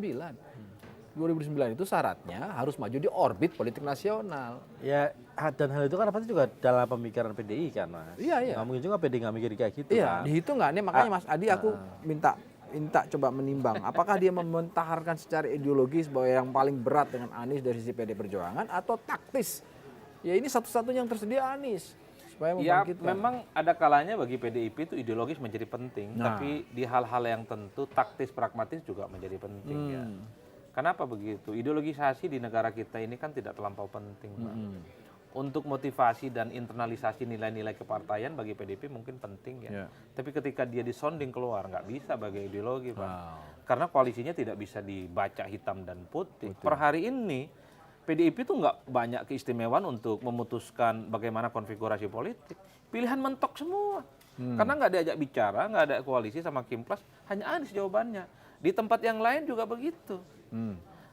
2009 itu syaratnya harus maju di orbit politik nasional. Ya, dan hal itu kan pasti juga dalam pemikiran PDI kan, Mas. Iya, iya. Nggak mungkin juga PDI nggak mikir kayak gitu Iya, kan. dihitung nggak nih? Makanya Mas Adi aku minta coba menimbang. Apakah dia mementaharkan secara ideologis bahwa yang paling berat dengan Anies dari sisi PD Perjuangan atau taktis? Ya ini satu-satunya yang tersedia Anies. Supaya Ya membangkitkan. memang ada kalanya bagi PDIP itu ideologis menjadi penting, Nah. tapi di hal-hal yang tentu taktis pragmatis juga menjadi penting ya. Kenapa begitu? Ideologisasi di negara kita ini kan tidak terlampau penting, Pak. Untuk motivasi dan internalisasi nilai-nilai kepartaian bagi PDIP mungkin penting ya. Ya. Tapi ketika dia disonding keluar nggak bisa bagi ideologi, Pak. Wow. Karena koalisinya tidak bisa dibaca hitam dan putih. Per hari ini PDIP itu nggak banyak keistimewaan untuk memutuskan bagaimana konfigurasi politik. Pilihan mentok semua. Karena nggak diajak bicara, nggak ada koalisi sama Kimplas, hanya Anies jawabannya. Di tempat yang lain juga begitu.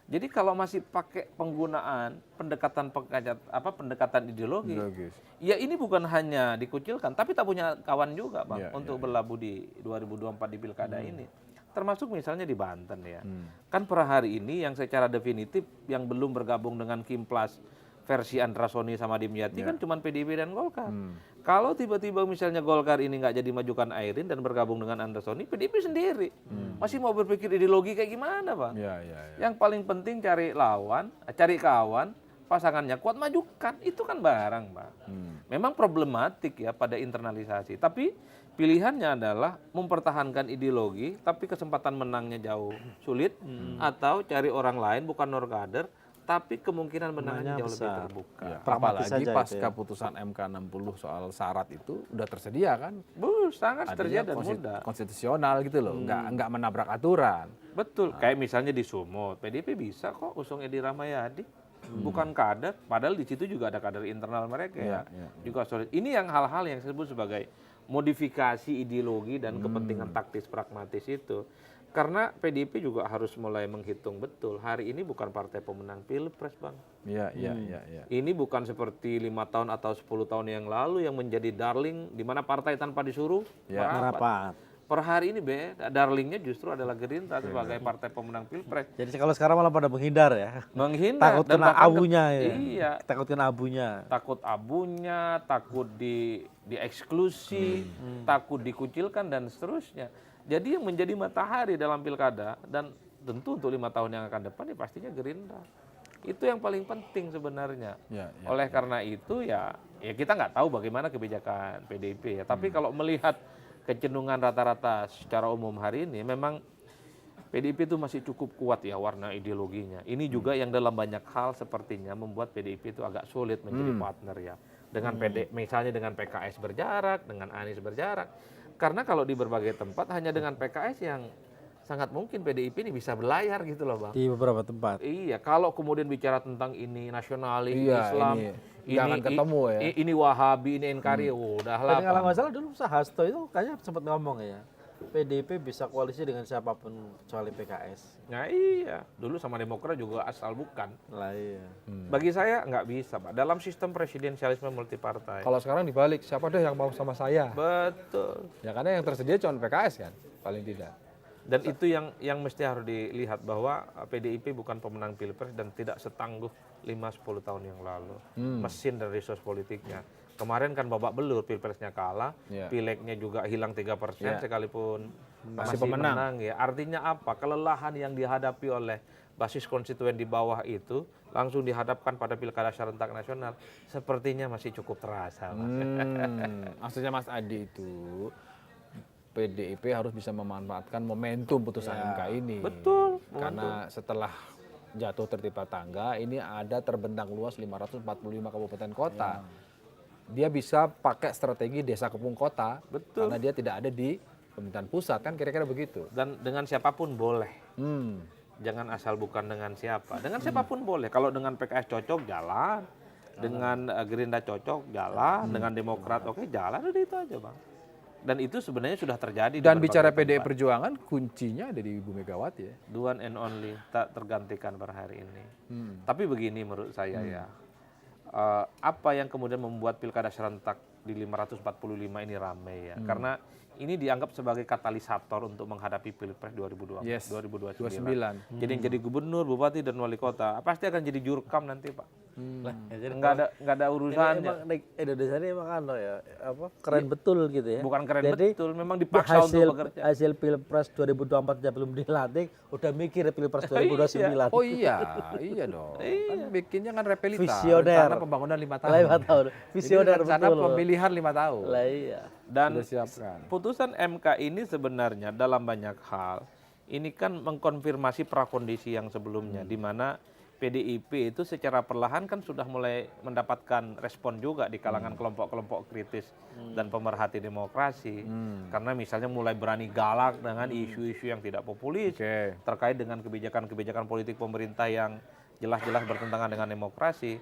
Jadi kalau masih pakai penggunaan pendekatan ideologi, Ideologis. ya ini bukan hanya dikucilkan, tapi tak punya kawan juga, Bang, Ya, untuk berlabuh di 2024 di pilkada ini. Termasuk misalnya di Banten ya. Kan per hari ini yang secara definitif yang belum bergabung dengan Kimplas versi Andra Soni sama Dimyati kan cuma PDIP dan Golkar. Kalau tiba-tiba misalnya Golkar ini nggak jadi majukan Airin dan bergabung dengan Andra Soni, PDIP sendiri. Masih mau berpikir ideologi kayak gimana, Bang? Ya, ya, ya. Yang paling penting cari lawan, cari kawan, pasangannya kuat majukan. Itu kan barang, Bang. Memang problematik ya pada internalisasi. Tapi pilihannya adalah mempertahankan ideologi, tapi kesempatan menangnya jauh sulit. Atau cari orang lain, bukan norkader, tapi kemungkinan menangnya jauh lebih terbuka. Ya, Pragmatis apalagi saja pasca itu ya. putusan MK 60 soal syarat itu udah tersedia kan? Sangat Artinya terjadi dan mudah. konstitusional gitu loh, nggak menabrak aturan. Betul, kayak misalnya di Sumut, PDIP bisa kok usung Edi Rahmayadi. Bukan kader, padahal di situ juga ada kader internal mereka ya. Juga solid. Ini yang hal-hal yang disebut sebagai modifikasi ideologi dan kepentingan taktis pragmatis itu. Karena PDIP juga harus mulai menghitung betul. Hari ini bukan partai pemenang Pilpres, Bang. Iya, iya, iya, iya. Ini bukan seperti 5 tahun atau 10 tahun yang lalu yang menjadi darling di mana partai tanpa disuruh merapat. Merapat. Per hari ini beda, darlingnya justru adalah Gerindra sebagai partai pemenang Pilpres. Jadi kalau sekarang malah pada menghindar ya. Menghindar Takut dan kena bahkan abunya ya. Iya, Takut kena abunya. takut abunya, takut dieksklusi, takut dikucilkan dan seterusnya. Jadi yang menjadi matahari dalam pilkada dan tentu untuk 5 tahun yang akan depan ya pastinya Gerindra. Itu yang paling penting sebenarnya. Ya, ya, Oleh karena itu ya kita nggak tahu bagaimana kebijakan PDIP ya. Tapi kalau melihat kecenderungan rata-rata secara umum hari ini memang PDIP itu masih cukup kuat ya warna ideologinya. Ini juga yang dalam banyak hal sepertinya membuat PDIP itu agak sulit menjadi partner ya. Dengan misalnya dengan PKS berjarak, dengan Anies berjarak. Karena kalau di berbagai tempat hanya dengan PKS yang sangat mungkin PDIP ini bisa berlayar gitu loh, Bang. Di beberapa tempat. Iya, kalau kemudian bicara tentang ini nasionalis, Iya, Islam, ini jangan ketemu ya. Ini Wahabi, ini NKRI, udahlah. Dan kalau Bang. nggak salah dulu Hasto itu kayaknya sempat ngomong ya. PDIP bisa koalisi dengan siapapun kecuali PKS. Nah iya, dulu sama Demokrat juga asal bukan. Lah iya. Bagi saya nggak bisa, Pak. Dalam sistem presidensialisme multipartai. Kalau sekarang dibalik, siapa deh yang mau sama saya? Betul. Ya karena yang tersedia cuma PKS kan, paling tidak. Dan itu yang mesti harus dilihat bahwa PDIP bukan pemenang Pilpres dan tidak setangguh 5-10 tahun yang lalu. Mesin dan resource politiknya. Kemarin kan babak belur, Pilpresnya kalah, Pilegnya juga hilang 3% sekalipun masih menang ya. Artinya apa? Kelelahan yang dihadapi oleh basis konstituen di bawah itu langsung dihadapkan pada pilkada serentak nasional sepertinya masih cukup terasa. Maksudnya Mas Adi itu PDIP harus bisa memanfaatkan momentum putusan MK ini. Betul. Karena setelah jatuh tertimpa tangga, ini ada terbentang luas 545 kabupaten kota. Dia bisa pakai strategi desa kepung kota. Betul. Karena dia tidak ada di pemerintahan pusat, kan kira-kira begitu. Dan dengan siapapun boleh. Jangan asal bukan dengan siapa. Dengan siapapun boleh. Kalau dengan PKS cocok, jalan. Dengan Gerindra cocok, jalan. Dengan Demokrat, oke, jalan. Udah itu aja, Bang. Dan itu sebenarnya sudah terjadi. Dan bicara PDI Perjuangan, kuncinya ada di Ibu Megawati ya. The one and only, tak tergantikan per hari ini. Tapi begini menurut saya ya. apa yang kemudian membuat pilkada serentak di 545 ini ramai ya. Karena ini dianggap sebagai katalisator untuk menghadapi Pilpres 2029. Jadi yang jadi gubernur, bupati dan wali kota pasti akan jadi jurkam nanti, Pak. Nggak ada urusannya. Emang Indonesia ini emang keren betul gitu ya. Bukan keren Jadi, betul, memang dipaksa untuk bekerja. hasil Pilpres 2024 aja belum dilantik, udah mikir Pilpres 2029. Oh iya dong. Kan bikinnya kan repelita. Visioner. Rencana pembangunan 5 tahun. 5 tahun. Visioner Ini rencana betul. pemilihan 5 tahun. Lah iya. Dan Sudah siapkan. putusan MK ini sebenarnya dalam banyak hal ini kan mengkonfirmasi prakondisi yang sebelumnya, di mana PDIP itu secara perlahan kan sudah mulai mendapatkan respon juga di kalangan kelompok-kelompok kritis dan pemerhati demokrasi. Karena misalnya mulai berani galak dengan isu-isu yang tidak populis terkait dengan kebijakan-kebijakan politik pemerintah yang jelas-jelas bertentangan dengan demokrasi.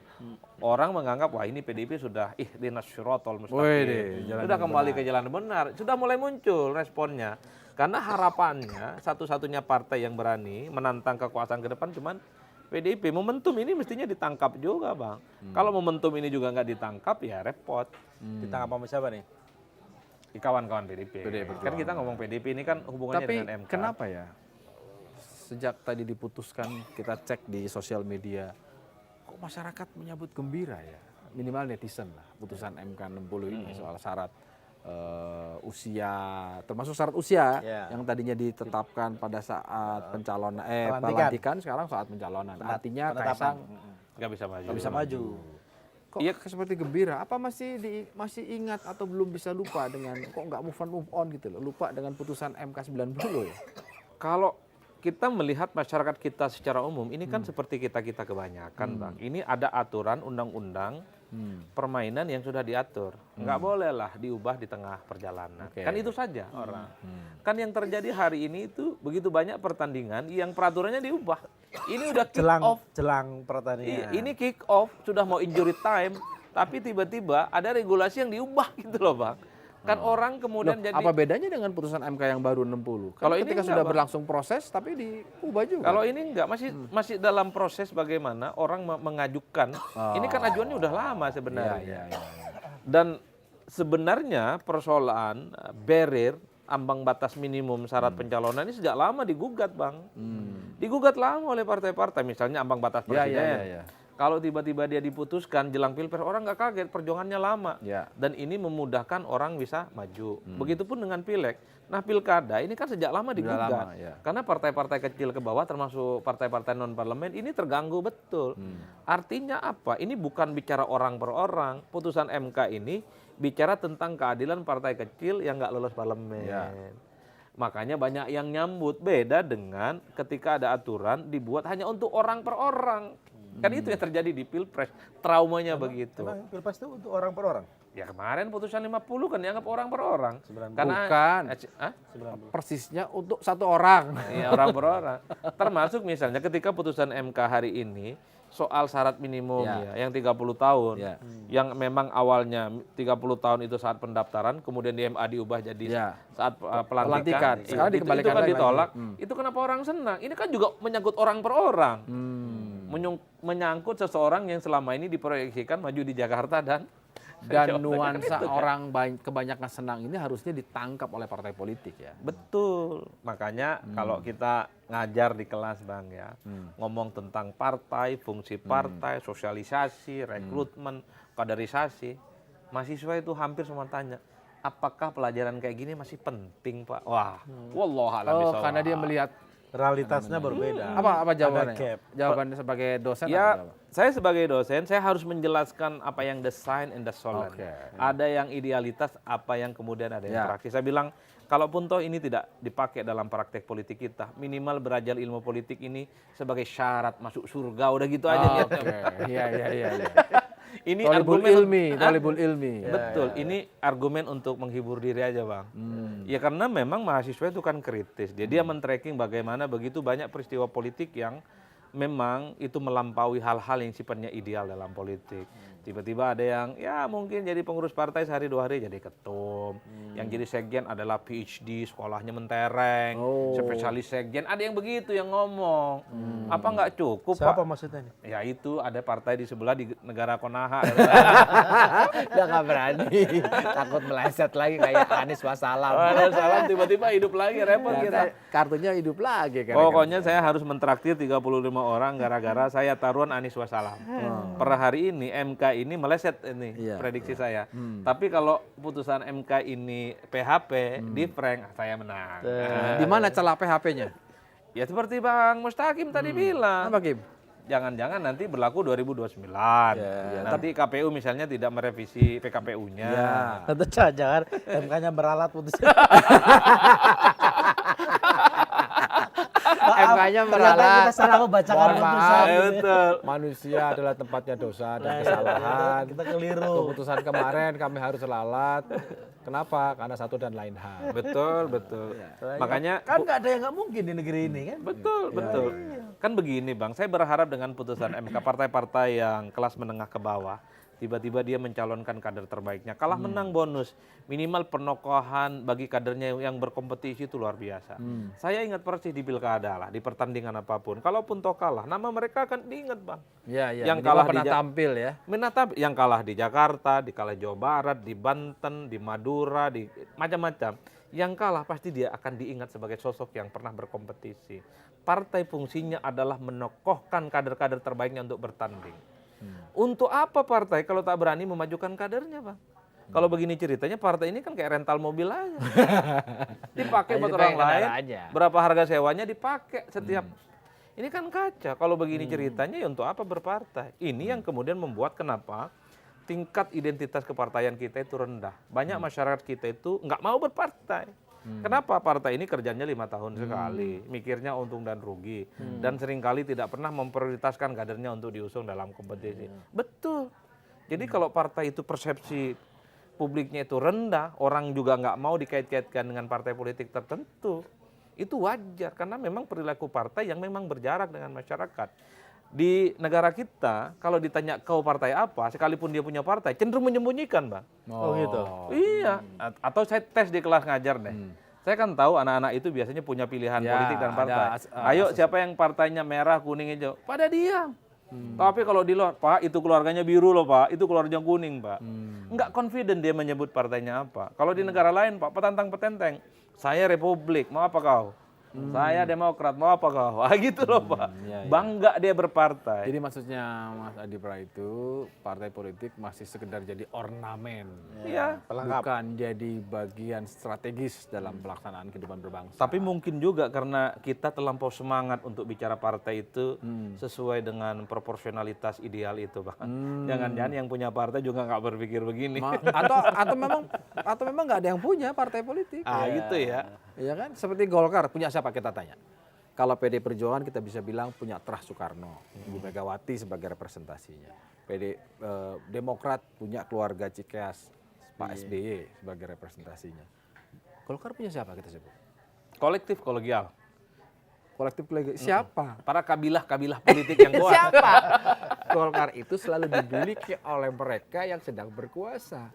Orang menganggap wah ini PDIP sudah ihdinas syiratal mustaqim. Sudah kembali ke jalan benar. Sudah mulai muncul responnya. Karena harapannya satu-satunya partai yang berani menantang kekuasaan ke depan cuman PDIP. Momentum ini mestinya ditangkap juga, Bang. Kalau momentum ini juga nggak ditangkap ya repot. Ditangkap sama siapa nih? Di kawan-kawan PDIP. Kan kita ngomong PDIP ini kan hubungannya Tapi dengan MK. kenapa ya? Sejak tadi diputuskan, kita cek di sosial media, kok masyarakat menyambut gembira ya? Minimal netizen lah, putusan MK 60 ini soal syarat usia, termasuk syarat usia yang tadinya ditetapkan pada saat pelantikan, sekarang saat pencalonan. Artinya Kaisang nggak bisa maju. nggak bisa maju. Kok seperti gembira? Apa masih ingat atau belum bisa lupa dengan kok nggak move on gitu loh? Lupa dengan putusan MK 90 ya? Kalau kita melihat masyarakat kita secara umum, ini kan seperti kita kebanyakan, Bang. Ini ada aturan undang-undang permainan yang sudah diatur. Nggak boleh lah diubah di tengah perjalanan. Kan itu saja orang. Kan yang terjadi hari ini itu begitu banyak pertandingan yang peraturannya diubah. Ini udah kick off. Jelang pertandingan. Ini kick off, sudah mau injury time, tapi tiba-tiba ada regulasi yang diubah gitu loh, Bang. Kan orang kemudian jadi... Apa bedanya dengan putusan MK yang baru 60? Kan Kalau ini ketika enggak, sudah Bang. berlangsung proses tapi diubah juga. Kalau ini enggak, masih dalam proses bagaimana orang mengajukan. Ini kan ajuannya udah lama sebenarnya. Dan sebenarnya persoalan barrier ambang batas minimum syarat pencalonan ini sejak lama digugat, Bang. Digugat lama oleh partai-partai, misalnya ambang batas presiden. Kalau tiba-tiba dia diputuskan jelang Pilpres, orang nggak kaget, perjuangannya lama. Dan ini memudahkan orang bisa maju. Begitupun dengan Pileg. Nah, Pilkada ini kan sejak lama digugat. Karena partai-partai kecil ke bawah, termasuk partai-partai non-parlemen, ini terganggu betul. Artinya apa? Ini bukan bicara orang per orang. Putusan MK ini bicara tentang keadilan partai kecil yang nggak lolos parlemen. Makanya banyak yang nyambut. Beda dengan ketika ada aturan dibuat hanya untuk orang per orang. Kan itu yang terjadi di Pilpres, traumanya begitu. Emang Pilpres itu untuk orang per orang? Ya kemarin putusan 50 kan dianggap orang per orang. Bukan, persisnya untuk satu orang. Iya, orang per orang. Termasuk misalnya ketika putusan MK hari ini soal syarat minimum yang 30 tahun. Yang memang awalnya 30 tahun itu saat pendaftaran, kemudian di MA diubah jadi saat pelantikan. Sekarang dikembalikan itu kan lagi. ditolak. Itu kenapa orang senang? Ini kan juga menyangkut orang per orang. Menyangkut seseorang yang selama ini diproyeksikan maju di Jakarta dan nuansa orang kebanyakan senang ini harusnya ditangkap oleh partai politik ya. Betul. Makanya kalau kita ngajar di kelas, Bang, ya, ngomong tentang partai, fungsi partai, sosialisasi, rekrutmen, kaderisasi, mahasiswa itu hampir semua tanya, apakah pelajaran kayak gini masih penting, Pak? Wah, wallahualam bishawab. Karena dia melihat Realitasnya berbeda. apa jawabannya? Ada gap. Jawabannya sebagai dosen Ya, saya sebagai dosen, saya harus menjelaskan apa yang desain and the solen. Ada yang idealitas, apa yang kemudian ada yang praktis. Saya bilang, kalaupun toh ini tidak dipakai dalam praktek politik kita, minimal belajar ilmu politik ini sebagai syarat masuk surga, udah gitu aja. Iya. Ini Tolibul ilmi. Betul, ini argumen untuk menghibur diri aja, Bang. Ya karena memang mahasiswa itu kan kritis. Dia men-tracking bagaimana begitu banyak peristiwa politik yang memang itu melampaui hal-hal yang sifatnya ideal dalam politik. Tiba-tiba ada yang ya mungkin jadi pengurus partai sehari 2 hari jadi ketum. Yang jadi sekjen adalah PhD, sekolahnya mentereng, spesialis sekjen. Ada yang begitu yang ngomong. Apa nggak cukup, Siapa Pak? maksudnya ini? Ya itu ada partai di sebelah di negara Konaha. Udah nggak berani, takut meleset lagi kayak Anies Wassalam. Ada salam tiba-tiba hidup lagi, repot kita. Kartunya hidup lagi kan. Pokoknya saya harus mentraktir 35 orang gara-gara saya taruhan Anies Wassalam. Per hari ini MK ini meleset ini prediksi saya. Tapi kalau putusan MK ini PHP di prank saya menang. Di mana celah PHP-nya? Ya seperti Bang Mustaqim tadi bilang. Apa Kim? Jangan-jangan nanti berlaku 2029. Nanti KPU misalnya tidak merevisi PKPU-nya. Atau jangan MK-nya beralat putusan. MK-nya Ternyata beralat. kita salah membacakan Mohon putusan. maaf. Betul. Manusia adalah tempatnya dosa dan kesalahan. Kita keliru. Keputusan kemarin kami harus lalat. Kenapa? Karena satu dan lain hal. Betul. Makanya Kan nggak ada yang nggak mungkin di negeri ini kan. betul. Kan begini Bang, saya berharap dengan putusan MK partai-partai yang kelas menengah ke bawah tiba-tiba dia mencalonkan kader terbaiknya, kalah menang bonus, minimal penokohan bagi kadernya yang berkompetisi itu luar biasa. Saya ingat persis di pilkada lah, di pertandingan apapun, kalaupun toh kalah, nama mereka akan diingat Bang. Iya. Yang Minimal kalah pernah di tampil ya. yang kalah di Jakarta, di kalah Jawa Barat, di Banten, di Madura, di macam-macam. Yang kalah pasti dia akan diingat sebagai sosok yang pernah berkompetisi. Partai fungsinya adalah menokohkan kader-kader terbaiknya untuk bertanding. Untuk apa partai kalau tak berani memajukan kadernya, Bang? Kalau begini ceritanya partai ini kan kayak rental mobil aja. Dipakai buat orang lain, berapa harga sewanya dipakai setiap. Ini kan kaca. Kalau begini ceritanya ya untuk apa berpartai? Ini yang kemudian membuat kenapa tingkat identitas kepartaian kita itu rendah. Banyak masyarakat kita itu nggak mau berpartai. Kenapa? Partai ini kerjanya 5 tahun sekali, mikirnya untung dan rugi, dan seringkali tidak pernah memprioritaskan kadernya untuk diusung dalam kompetisi. Betul. Jadi kalau partai itu persepsi publiknya itu rendah, orang juga nggak mau dikait-kaitkan dengan partai politik tertentu, itu wajar karena memang perilaku partai yang memang berjarak dengan masyarakat. Di negara kita, kalau ditanya kau partai apa, sekalipun dia punya partai, cenderung menyembunyikan, Bang. Oh gitu. Iya, atau saya tes di kelas ngajar deh. Saya kan tahu anak-anak itu biasanya punya pilihan politik dan partai. Ayo siapa yang partainya merah, kuning, hijau? Pada diam. Tapi kalau di luar, Pak itu keluarganya biru loh Pak, itu keluarganya kuning Pak. Enggak confident dia menyebut partainya apa. Kalau di negara lain Pak, petantang-petenteng, saya Republik, mau apa kau? Saya Demokrat, mau apa kau? Gitu loh Pak. Bangga dia berpartai. Jadi maksudnya Mas Adi Pra itu partai politik masih sekedar jadi ornamen. Iya. Bukan jadi bagian strategis dalam pelaksanaan kehidupan berbangsa. Tapi mungkin juga karena kita terlampau semangat untuk bicara partai itu sesuai dengan proporsionalitas ideal itu, Pak. Jangan-jangan yang punya partai juga nggak berpikir begini. Atau memang nggak ada yang punya partai politik. Gitu ya. Iya kan? Seperti Golkar punya siapa kita tanya? Kalau PD Perjuangan kita bisa bilang punya Trah Soekarno, Ibu Megawati sebagai representasinya. Demokrat punya keluarga Cikeas, Pak SBY sebagai representasinya. Golkar punya siapa kita sebut? Kolektif kolegial. Kolektif lagi siapa? Para kabilah-kabilah politik yang kuat. Siapa? Golkar itu selalu dimiliki oleh mereka yang sedang berkuasa.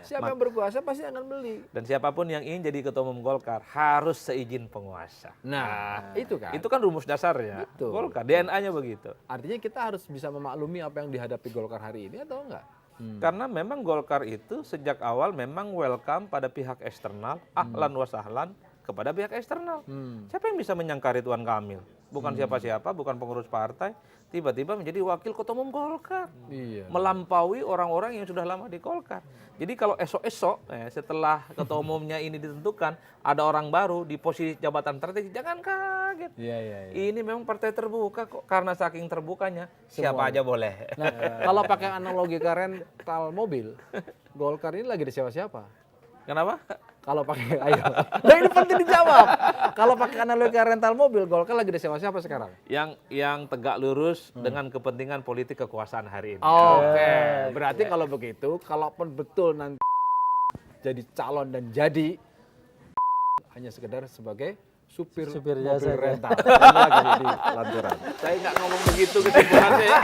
Siapa yang berkuasa pasti akan beli. Dan siapapun yang ingin jadi ketua umum Golkar harus seizin penguasa. Nah, itu kan. Itu kan rumus dasarnya. Betul. Golkar, DNA-nya begitu. Artinya kita harus bisa memaklumi apa yang dihadapi Golkar hari ini atau enggak? Karena memang Golkar itu sejak awal memang welcome pada pihak eksternal, ahlan wa sahlan kepada pihak eksternal. Siapa yang bisa menyangka Ridwan Kamil? Bukan siapa-siapa, bukan pengurus partai, tiba-tiba menjadi wakil ketua umum Golkar. Iya. Melampaui orang-orang yang sudah lama di Golkar. Jadi kalau esok-esok setelah ketua umumnya ini ditentukan, ada orang baru di posisi jabatan strategis, jangan kaget. Iya. Ini memang partai terbuka kok, karena saking terbukanya siapa aja boleh. Nah, kalau pakai analogi rental mobil, Golkar ini lagi di siapa-siapa? Kenapa? Kalau pakai, ayo. Nah ini penting dijawab. Kalau pakai analogi rental mobil, Golkar lagi di siapa sekarang? Yang tegak lurus dengan kepentingan politik kekuasaan hari ini. Oke. Berarti kalau begitu, kalaupun betul nanti jadi calon dan jadi hanya sekedar sebagai supir Supir mobil jasa, rental. Ini lagi di Lanturan. Saya nggak ngomong begitu kesimpulannya ya.